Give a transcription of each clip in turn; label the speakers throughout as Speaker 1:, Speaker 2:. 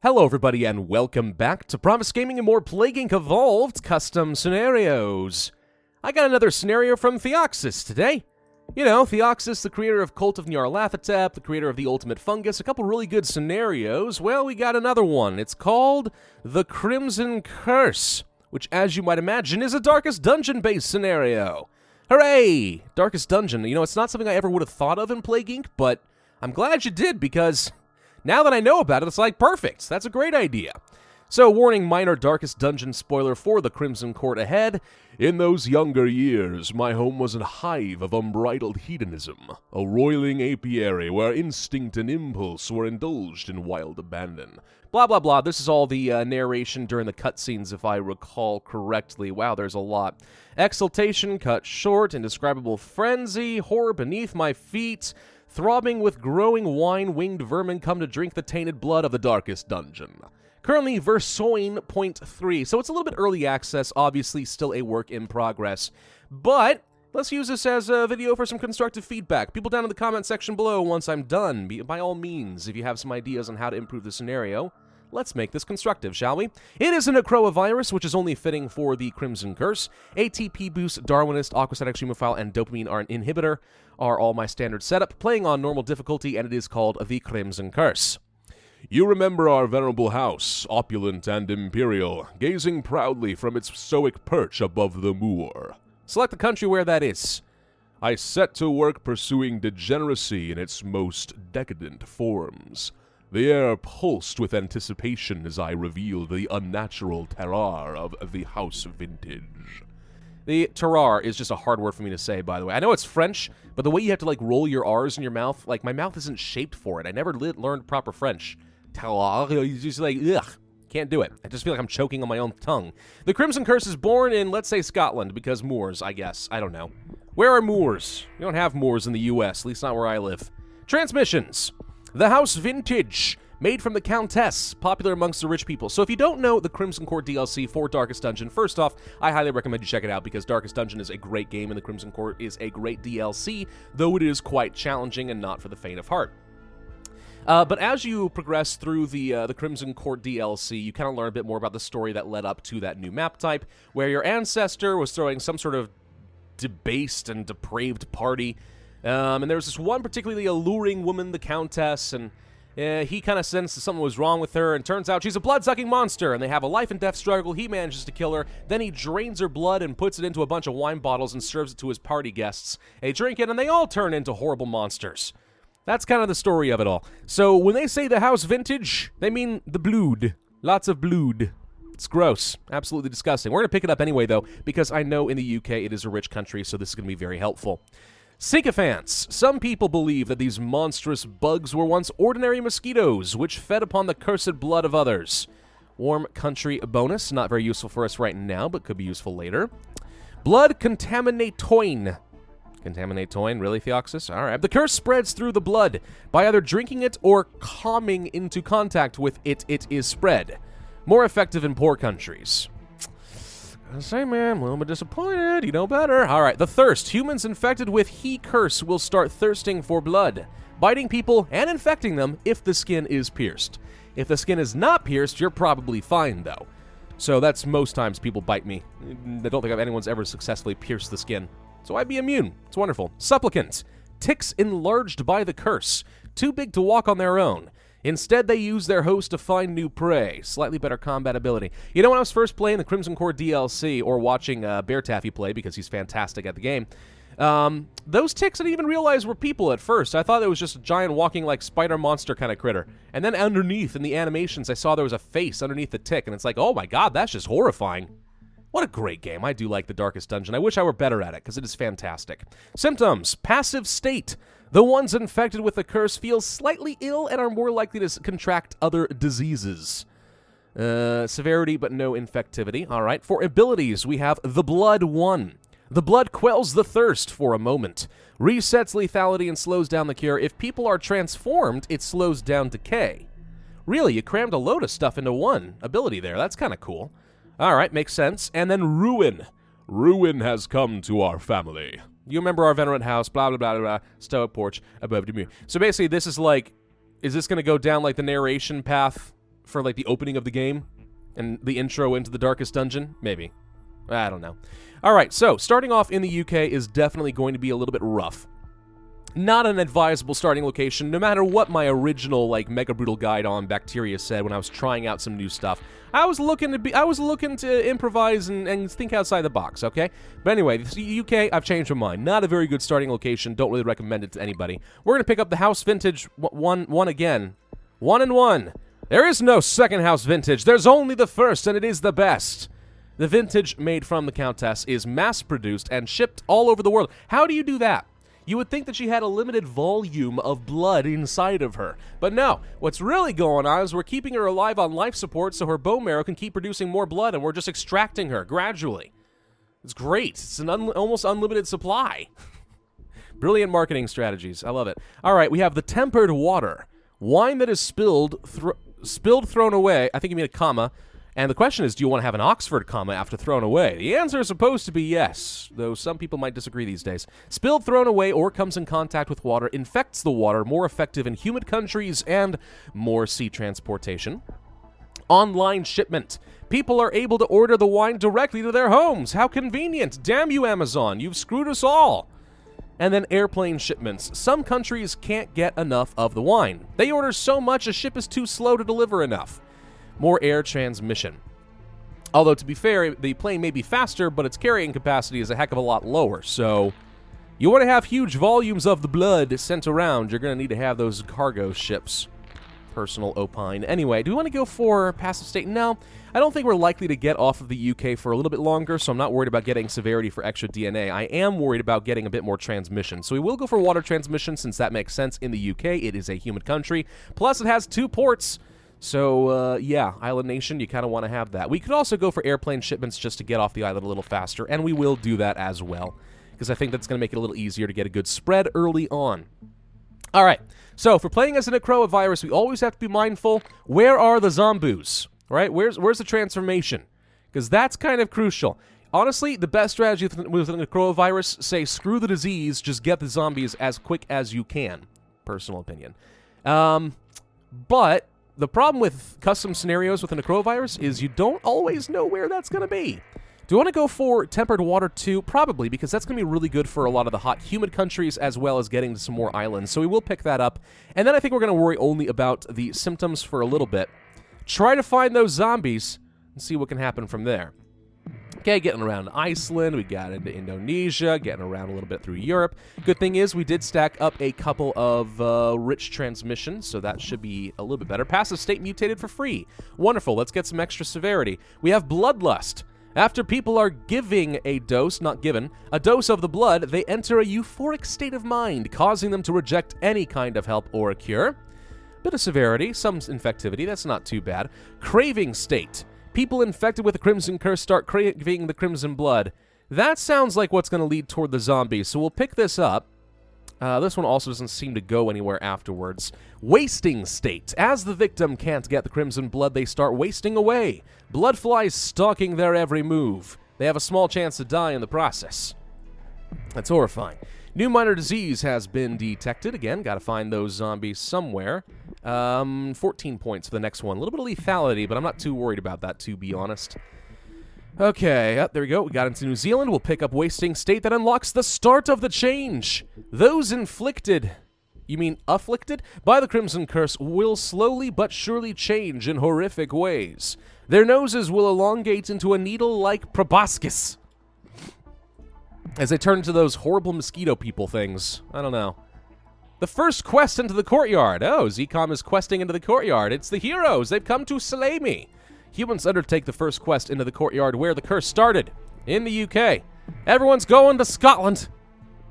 Speaker 1: Hello everybody and welcome back to Pravus Gaming and more Plague Inc. Evolved custom scenarios. I got another scenario from Theoxys today. You know, Theoxys, the creator of Cult of Nyarlathotep, the creator of The Ultimate Fungus, a couple really good scenarios. Well, we got another one. It's called The Crimson Curse, which, as you might imagine, is a Darkest Dungeon-based scenario. Hooray! Darkest Dungeon. You know, it's not something I ever would have thought of in Plague Inc., but I'm glad you did, because now that I know about it, it's like, perfect. That's a great idea. So, warning, minor Darkest Dungeon spoiler for the Crimson Court ahead. In those younger years, my home was a hive of unbridled hedonism, a roiling apiary where instinct and impulse were indulged in wild abandon. Blah, blah, blah. This is all the narration during the cutscenes, if I recall correctly. Wow, there's a lot. Exultation cut short, indescribable frenzy, horror beneath my feet. Throbbing with growing wine, winged vermin come to drink the tainted blood of the Darkest Dungeon. Currently Versoin 0.3, so it's a little bit early access, obviously still a work in progress. But let's use this as a video for some constructive feedback. People down in the comment section below once I'm done. By all means, if you have some ideas on how to improve the scenario, let's make this constructive, shall we? It is a Necroa-virus, which is only fitting for the Crimson Curse. ATP boost, Darwinist, Aquastatic Streamophile, and Dopamine inhibitor are all my standard setup, playing on normal difficulty, and it is called the Crimson Curse. You remember our venerable house, opulent and imperial, gazing proudly from its stoic perch above the moor. Select the country where that is. I set to work pursuing degeneracy in its most decadent forms. The air pulsed with anticipation as I revealed the unnatural terroir of the house vintage. The terroir is just a hard word for me to say, by the way. I know it's French, but the way you have to, like, roll your R's in your mouth, like, my mouth isn't shaped for it. I never learned proper French. Terroir, it's just like, ugh, can't do it. I just feel like I'm choking on my own tongue. The Crimson Curse is born in, let's say, Scotland, because moors, I guess. I don't know. Where are moors? You don't have moors in the U.S., at least not where I live. Transmissions. The House Vintage. Made from the Countess, popular amongst the rich people. So if you don't know the Crimson Court DLC for Darkest Dungeon, first off, I highly recommend you check it out because Darkest Dungeon is a great game and the Crimson Court is a great DLC, though it is quite challenging and not for the faint of heart. But as you progress through the Crimson Court DLC, you kind of learn a bit more about the story that led up to that new map type, where your ancestor was throwing some sort of debased and depraved party. And there was this one particularly alluring woman, the Countess, and he kind of sensed that something was wrong with her, and turns out she's a blood-sucking monster, and they have a life-and-death struggle. He manages to kill her, then he drains her blood and puts it into a bunch of wine bottles and serves it to his party guests. They drink it, and they all turn into horrible monsters. That's kind of the story of it all. So when they say the house vintage, they mean the blood. Lots of blood. It's gross. Absolutely disgusting. We're going to pick it up anyway, though, because I know in the UK it is a rich country, so this is going to be very helpful. Sycophants. Some people believe that these monstrous bugs were once ordinary mosquitoes, which fed upon the cursed blood of others. Warm country bonus. Not very useful for us right now, but could be useful later. Blood contaminatoin. Contaminatoin? Really, Theoxys? Alright. The curse spreads through the blood. By either drinking it or coming into contact with it, it is spread. More effective in poor countries. I say, man, I'm a little bit disappointed. You know better. All right, the thirst. Humans infected with he curse will start thirsting for blood, biting people and infecting them if the skin is pierced. If the skin is not pierced, you're probably fine, though. So that's most times people bite me. I don't think anyone's ever successfully pierced the skin. So I'd be immune. It's wonderful. Supplicant. Ticks enlarged by the curse. Too big to walk on their own. Instead, they use their host to find new prey. Slightly better combat ability. You know, when I was first playing the Crimson Court DLC, or watching Bear Taffy play, because he's fantastic at the game, those ticks I didn't even realize were people at first. I thought it was just a giant walking, like, spider monster kind of critter. And then underneath, in the animations, I saw there was a face underneath the tick, and it's like, oh my god, that's just horrifying. What a great game. I do like the Darkest Dungeon. I wish I were better at it, because it is fantastic. Symptoms. Passive state. The ones infected with the curse feel slightly ill and are more likely to contract other diseases. Severity, but no infectivity. All right. For abilities, we have the Blood 1. The blood quells the thirst for a moment, resets lethality, and slows down the cure. If people are transformed, it slows down decay. Really, you crammed a load of stuff into one ability there. That's kind of cool. All right, makes sense. And then Ruin. Ruin has come to our family. You remember our venerant house, blah, blah, blah, blah, stoic porch above the moon. So basically, this is like, is this going to go down like the narration path for, like, the opening of the game and the intro into the darkest dungeon? Maybe. I don't know. All right, so starting off in the UK is definitely going to be a little bit rough. Not an advisable starting location, no matter what my original, like, Mega Brutal guide on bacteria said when I was trying out some new stuff. I was looking to improvise and think outside the box, okay? But anyway, the UK, I've changed my mind. Not a very good starting location. Don't really recommend it to anybody. We're gonna pick up the House Vintage one again. 1 and 1. There is no second House Vintage. There's only the first, and it is the best. The vintage made from the Countess is mass-produced and shipped all over the world. How do you do that? You would think that she had a limited volume of blood inside of her. But no, what's really going on is we're keeping her alive on life support so her bone marrow can keep producing more blood, and we're just extracting her gradually. It's great. It's an almost unlimited supply. Brilliant marketing strategies. I love it. All right, we have the tempered water. Wine that is spilled, thrown away. I think you mean a comma. And the question is, do you want to have an Oxford comma after thrown away? The answer is supposed to be yes, though some people might disagree these days. Spilled, thrown away, or comes in contact with water, infects the water, more effective in humid countries, and more sea transportation. Online shipment. People are able to order the wine directly to their homes. How convenient. Damn you, Amazon. You've screwed us all. And then airplane shipments. Some countries can't get enough of the wine. They order so much a ship is too slow to deliver enough. More air transmission. Although, to be fair, the plane may be faster, but its carrying capacity is a heck of a lot lower, so you want to have huge volumes of the blood sent around, you're going to need to have those cargo ships. Personal opine. Anyway, do we want to go for passive state? No, I don't think we're likely to get off of the UK for a little bit longer, so I'm not worried about getting severity for extra DNA. I am worried about getting a bit more transmission, so we will go for water transmission since that makes sense in the UK. It is a humid country, plus it has 2 ports. So, yeah, Island Nation, you kind of want to have that. We could also go for airplane shipments just to get off the island a little faster, and we will do that as well, because I think that's going to make it a little easier to get a good spread early on. All right, so if we're playing as a Necroa virus, we always have to be mindful, where are the zombies, right? Where's the transformation? Because that's kind of crucial. Honestly, the best strategy with the Necroa virus, say, screw the disease, just get the zombies as quick as you can. Personal opinion. But the problem with custom scenarios with the Necrovirus is you don't always know where that's going to be. Do you want to go for Tempered Water 2? Probably, because that's going to be really good for a lot of the hot, humid countries, as well as getting to some more islands. So we will pick that up. And then I think we're going to worry only about the symptoms for a little bit. Try to find those zombies and see what can happen from there. Okay, getting around Iceland, we got into Indonesia, getting around a little bit through Europe. Good thing is we did stack up a couple of rich transmissions, so that should be a little bit better. Passive state mutated for free. Wonderful, let's get some extra severity. We have Bloodlust. After people are giving a dose, not given, a dose of the blood, they enter a euphoric state of mind, causing them to reject any kind of help or a cure. Bit of severity, some infectivity, that's not too bad. Craving state. People infected with the Crimson Curse start craving the Crimson Blood. That sounds like what's going to lead toward the zombies, so we'll pick this up. This one also doesn't seem to go anywhere afterwards. Wasting state. As the victim can't get the Crimson Blood, they start wasting away. Blood flies stalking their every move. They have a small chance to die in the process. That's horrifying. New minor disease has been detected. Again, got to find those zombies somewhere. 14 points for the next one. A little bit of lethality, but I'm not too worried about that, to be honest. Okay, there we go. We got into New Zealand. We'll pick up Wasting State. That unlocks the start of the change. Those inflicted, you mean afflicted, by the Crimson Curse will slowly but surely change in horrific ways. Their noses will elongate into a needle-like proboscis as they turn into those horrible mosquito people things. I don't know. The first quest into the courtyard. Oh, Zcom is questing into the courtyard. It's the heroes. They've come to slay me. Humans undertake the first quest into the courtyard where the curse started. In the UK. Everyone's going to Scotland.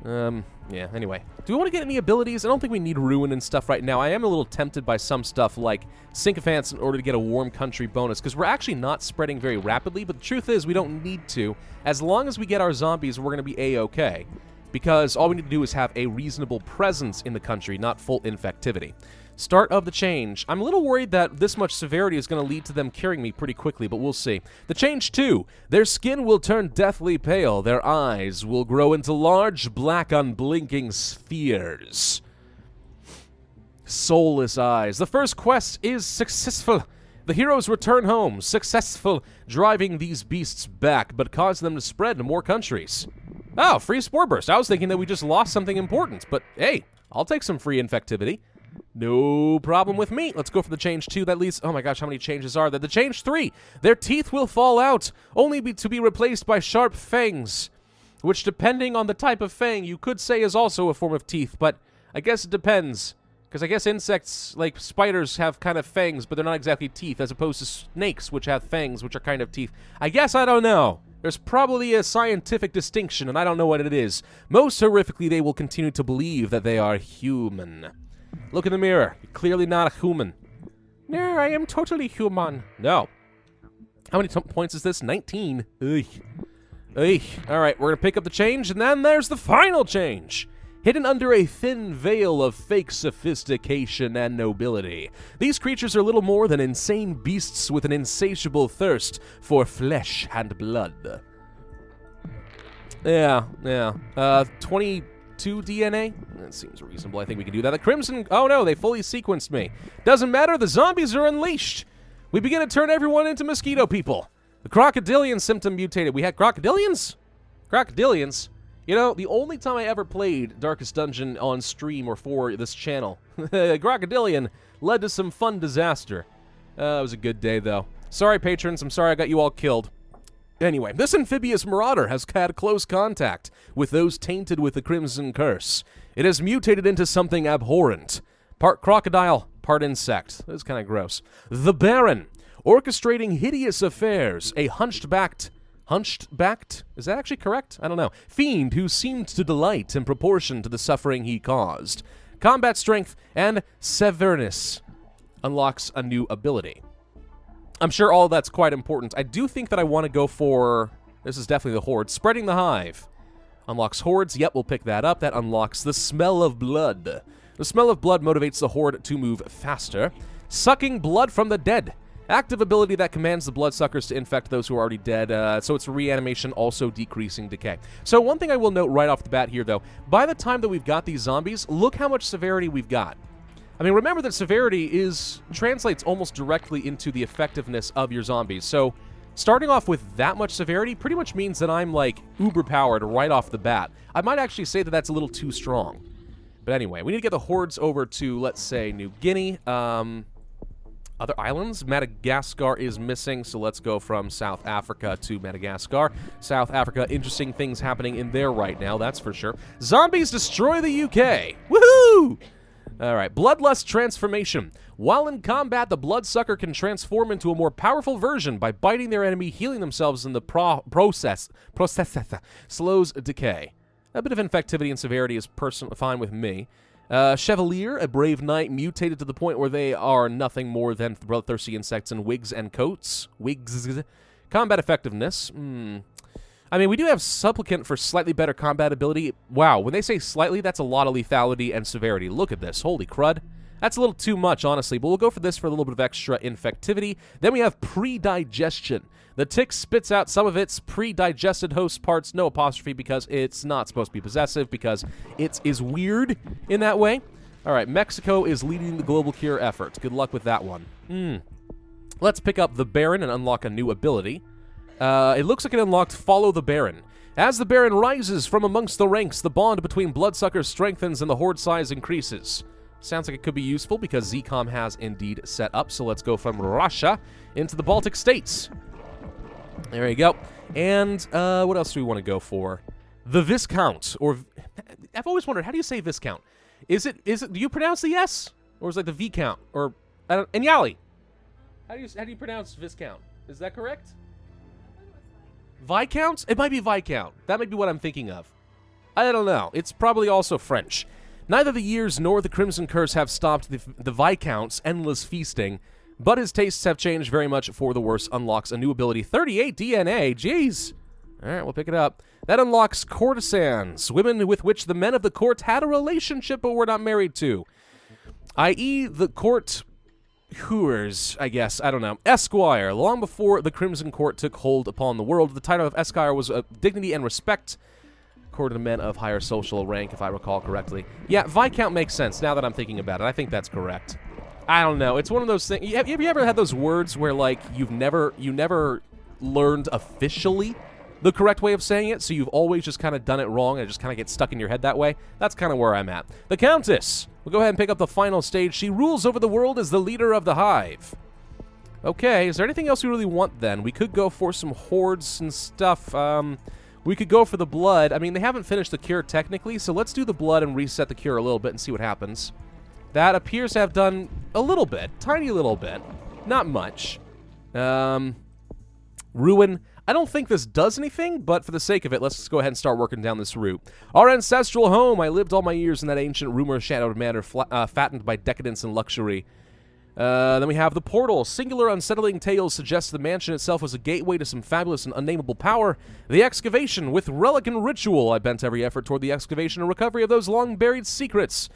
Speaker 1: Yeah, anyway. Do we want to get any abilities? I don't think we need Ruin and stuff right now. I am a little tempted by some stuff like Sycophants in order to get a Warm Country bonus, because we're actually not spreading very rapidly, but the truth is we don't need to. As long as we get our zombies, we're going to be A-okay. Because all we need to do is have a reasonable presence in the country, not full infectivity. Start of the change. I'm a little worried that this much severity is going to lead to them curing me pretty quickly, but we'll see. The change 2. Their skin will turn deathly pale. Their eyes will grow into large, black, unblinking spheres. Soulless eyes. The first quest is successful. The heroes return home, successful driving these beasts back, but cause them to spread to more countries. Oh, free spore burst. I was thinking that we just lost something important, but hey, I'll take some free infectivity. No problem with me. Let's go for the change 2. That leads... Oh my gosh, how many changes are there? The change 3. Their teeth will fall out, only to be replaced by sharp fangs, which, depending on the type of fang, you could say is also a form of teeth, but I guess it depends. Because I guess insects, like spiders, have kind of fangs, but they're not exactly teeth, as opposed to snakes, which have fangs, which are kind of teeth. I guess I don't know. There's probably a scientific distinction, and I don't know what it is. Most horrifically, they will continue to believe that they are human. Look in the mirror. You're clearly not a human. No, I am totally human. No. How many points is this? 19. Ugh. Ugh. All right, we're going to pick up the change, and then there's the final change. Hidden under a thin veil of fake sophistication and nobility, these creatures are little more than insane beasts with an insatiable thirst for flesh and blood. Yeah. 22 DNA? That seems reasonable. I think we can do that. The Crimson... Oh no, they fully sequenced me. Doesn't matter, the zombies are unleashed. We begin to turn everyone into mosquito people. The crocodilian symptom mutated. We had crocodilians? Crocodilians? You know, the only time I ever played Darkest Dungeon on stream or for this channel, Crocodilian led to some fun disaster. It was a good day, though. Sorry, patrons. I'm sorry I got you all killed. Anyway, this amphibious marauder has had close contact with those tainted with the Crimson Curse. It has mutated into something abhorrent. Part crocodile, part insect. This is kind of gross. The Baron, orchestrating hideous affairs, a hunchbacked? Is that actually correct? I don't know. Fiend who seemed to delight in proportion to the suffering he caused. Combat strength and severness unlocks a new ability. I'm sure all that's quite important. I do think that I want to go for... This is definitely the Horde. Spreading the hive. Unlocks hordes. Yep, we'll pick that up. That unlocks the smell of blood. The smell of blood motivates the Horde to move faster. Sucking blood from the dead. Active ability that commands the bloodsuckers to infect those who are already dead, so it's reanimation, also decreasing decay. So one thing I will note right off the bat here, though, by the time that we've got these zombies, look how much severity we've got. I mean, remember that severity translates almost directly into the effectiveness of your zombies, so starting off with that much severity pretty much means that I'm, like, uber-powered right off the bat. I might actually say that that's a little too strong. But anyway, we need to get the hordes over to, let's say, New Guinea, other islands. Madagascar is missing, so let's go from South Africa to Madagascar. South Africa, interesting things happening in there right now, that's for sure. Zombies destroy the UK! Woohoo! Alright, Bloodlust Transformation. While in combat, the bloodsucker can transform into a more powerful version by biting their enemy, healing themselves in the process slows decay. A bit of infectivity and severity is fine with me. Chevalier, a brave knight, mutated to the point where they are nothing more than bloodthirsty insects in wigs and coats. Wigs. Combat effectiveness. I mean, we do have Supplicant for slightly better combat ability. Wow, when they say slightly, that's a lot of lethality and severity. Look at this. Holy crud. That's a little too much, honestly, but we'll go for this for a little bit of extra infectivity. Then we have pre-digestion. The tick spits out some of its pre-digested host parts, no apostrophe, because it's not supposed to be possessive, because it is weird in that way. All right, Mexico is leading the global cure effort. Good luck with that one. Let's pick up the Baron and unlock a new ability. It looks like it unlocked Follow the Baron. As the Baron rises from amongst the ranks, the bond between bloodsuckers strengthens and the horde size increases. Sounds like it could be useful because ZCOM has indeed set up, so let's go from Russia into the Baltic states. There you go. And what else do we want to go for? The Viscount, or I've always wondered, how do you say Viscount? Is it do you pronounce the S, or is it like the Viscount, or Enyali? How do you pronounce Viscount? Is that correct? Viscount? It might be Viscount. That might be what I'm thinking of. I don't know. It's probably also French. Neither the years nor the Crimson Curse have stopped the Viscount's endless feasting, but his tastes have changed very much for the worse. Unlocks a new ability, 38 DNA. Jeez. All right, we'll pick it up. That unlocks courtesans, women with which the men of the court had a relationship but were not married to, i.e. the court hooers, I guess. I don't know. Esquire. Long before the Crimson Court took hold upon the world, the title of Esquire was dignity and respect according to men of higher social rank, if I recall correctly. Yeah, Viscount makes sense now that I'm thinking about it. I think that's correct. I don't know. It's one of those things. Have you ever had those words where, like, you never learned officially the correct way of saying it, so you've always just kind of done it wrong, and it just kind of gets stuck in your head that way? That's kind of where I'm at. The Countess will go ahead and pick up the final stage. She rules over the world as the leader of the hive. Okay, is there anything else we really want, then? We could go for some hordes and stuff. We could go for the blood. I mean, they haven't finished the cure technically, so let's do the blood and reset the cure a little bit and see what happens. That appears to have done a little bit. Tiny little bit. Not much. Ruin. I don't think this does anything, but for the sake of it, let's just go ahead and start working down this route. Our ancestral home. I lived all my years in that ancient rumor-shadowed manor, fattened by decadence and luxury. Then we have the portal. Singular unsettling tales suggest the mansion itself was a gateway to some fabulous and unnameable power. The excavation. With relic and ritual, I bent every effort toward the excavation and recovery of those long-buried secrets.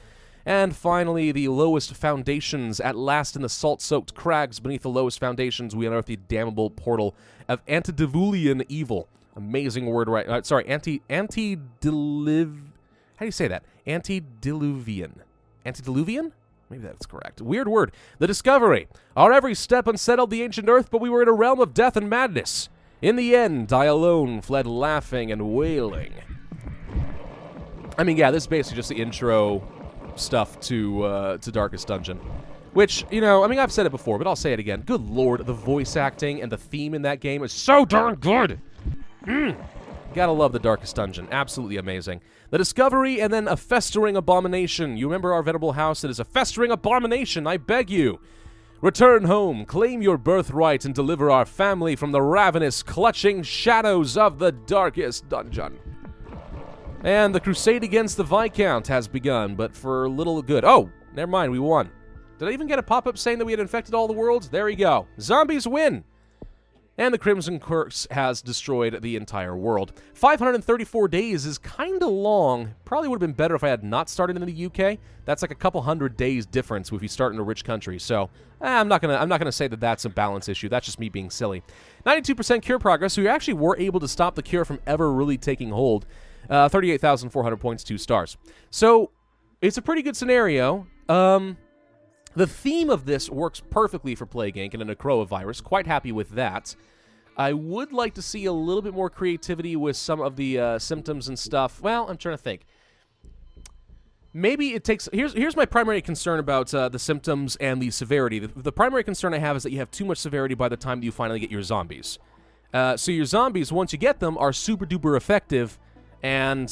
Speaker 1: And finally, the lowest foundations. At last, in the salt-soaked crags beneath the lowest foundations, we unearthed the damnable portal of antediluvian evil. Amazing word, right? Sorry, antediluvian. How do you say that? Antediluvian. Antediluvian? Maybe that's correct. Weird word. The discovery. Our every step unsettled the ancient earth, but we were in a realm of death and madness. In the end, I alone fled laughing and wailing. I mean, yeah, this is basically just the intro stuff to Darkest Dungeon. Which, you know, I mean, I've said it before, but I'll say it again. Good lord, the voice acting and the theme in that game is so darn good! Gotta love the Darkest Dungeon. Absolutely amazing. The discovery and then a festering abomination. You remember our venerable house? It is a festering abomination, I beg you. Return home, claim your birthright, and deliver our family from the ravenous, clutching shadows of the Darkest Dungeon. And the crusade against the Viscount has begun, but for little good. Oh, never mind, we won. Did I even get a pop-up saying that we had infected all the worlds? There we go. Zombies win! And the Crimson Curse has destroyed the entire world. 534 days is kind of long. Probably would have been better if I had not started in the UK. That's like a couple hundred days difference if you start in a rich country. So I'm not gonna say that that's a balance issue. That's just me being silly. 92% cure progress. So we actually were able to stop the cure from ever really taking hold. 38,400 points, 2 stars. So it's a pretty good scenario. The theme of this works perfectly for Plague Inc. and a Necroa virus. Quite happy with that. I would like to see a little bit more creativity with some of the symptoms and stuff. Well, I'm trying to think. Maybe it takes... Here's my primary concern about the symptoms and the severity. The primary concern I have is that you have too much severity by the time you finally get your zombies. So your zombies, once you get them, are super-duper effective, and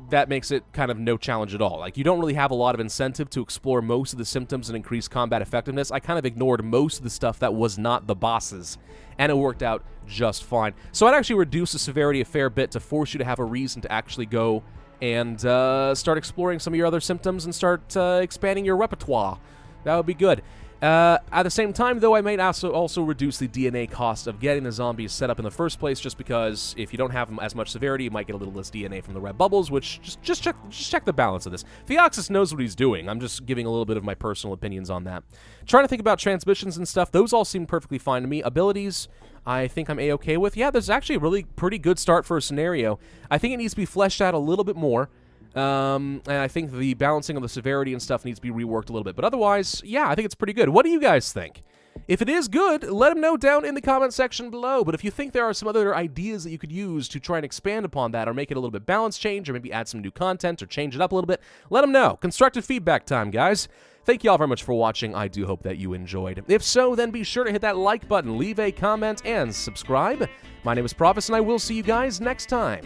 Speaker 1: that makes it kind of no challenge at all. Like, you don't really have a lot of incentive to explore most of the symptoms and increase combat effectiveness. I kind of ignored most of the stuff that was not the bosses, and it worked out just fine. So I'd actually reduce the severity a fair bit to force you to have a reason to actually go and start exploring some of your other symptoms and start expanding your repertoire. That would be good. At the same time, though, I might also reduce the DNA cost of getting the zombies set up in the first place, just because if you don't have them as much severity, you might get a little less DNA from the red bubbles, which, just check the balance of this. Theoxis knows what he's doing. I'm just giving a little bit of my personal opinions on that. Trying to think about transmissions and stuff. Those all seem perfectly fine to me. Abilities, I think I'm A-okay with. Yeah, there's actually a really pretty good start for a scenario. I think it needs to be fleshed out a little bit more. And I think the balancing of the severity and stuff needs to be reworked a little bit. But otherwise, yeah, I think it's pretty good. What do you guys think? If it is good, let them know down in the comment section below. But if you think there are some other ideas that you could use to try and expand upon that, or make it a little bit balance change, or maybe add some new content, or change it up a little bit, let them know. Constructive feedback time, guys. Thank you all very much for watching. I do hope that you enjoyed. If so, then be sure to hit that like button, leave a comment, and subscribe. My name is Pravus, and I will see you guys next time.